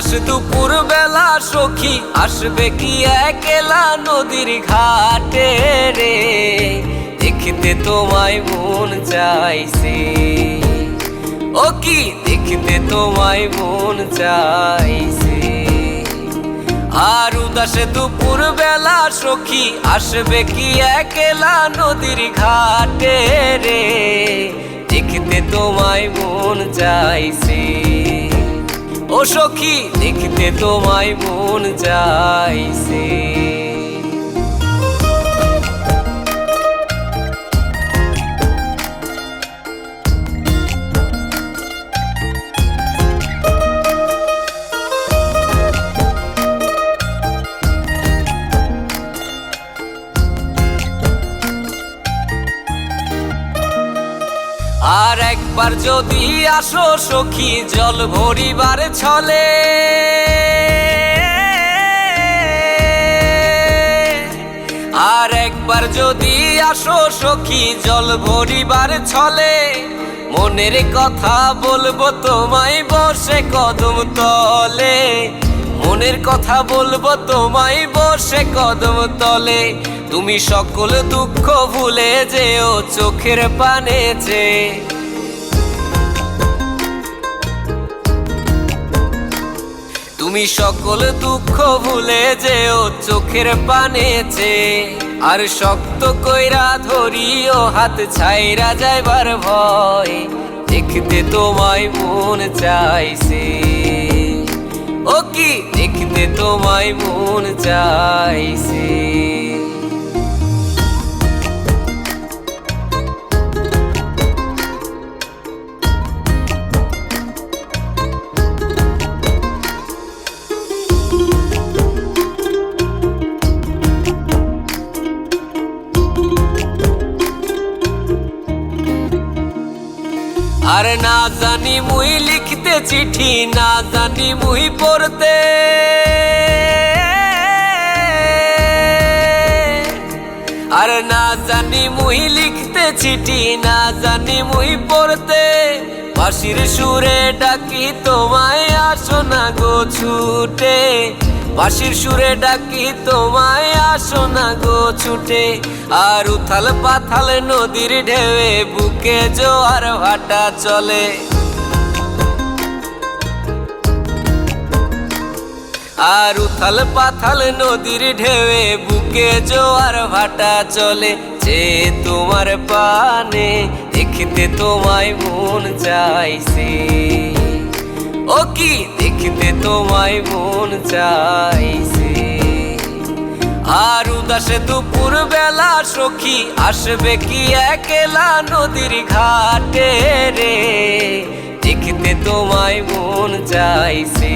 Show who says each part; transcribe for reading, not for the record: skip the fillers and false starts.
Speaker 1: উদাস দুপুর বেলা সখী আসবে কি একলা নদীর ঘাটে রে, দেখতে তোমায় মন চাইছে। ও কি দেখতে তোমায় মন চাইছে। আর উদাস দুপুর বেলা সখী আসবে কি একলা নদীর ঘাটে রে, দেখতে তোমায় মন চাইছে। ও সখী দেখতে তোমায় মন চাইছে। আর একবার যদি আসো সখী জল ভরিবার ছলে, আর একবার যদি আসো সখী জল ভরিবার ছলে, মনের কথা বলবো তোমায় বসে কদম তলে, মনের কথা বলবো তোমায় বসে কদম তলে। তুমি সকল দুঃখ ভুলে যেও চোখের পানে চেয়ে, তুমি সকল দুঃখ ভুলে যেও চোখের পানে চেয়ে। আর শক্ত কইরা ধরিও হাত ছাইরা যাইবার ভয়, দেখতে তোমায় মন চাইছে। ও কি দেখতে তোমায় মন চাইছে। আর না জানি মুই লিখতে চিঠি, না জানি মুই পড়তে, আর না জানি মুই লিখতে চিঠি, না জানি মুই পড়তে। বাঁশির সুরে ডাকি তোমায় আসো না গো ছুটে, বাঁশির সুরে ডাকি তোমায় আসো না গো ছুটে। আর উথাল পাথাল নদীর ঢেউয়ে বুকে জোয়ার ভাটা চলে, আর উথাল পাথাল নদীর ঢেউয়ে বুকে জোয়ার ভাটা চলে। যে তোমার পানে দেখতে তোমায় মন চাইছে। ও কি দেখতে তোমায় মন চাইছে। আর উদাস দুপুর বেলা সখী আসবে কি একলা নদীর ঘাটে রে, দেখতে তোমায় মন চাইছে।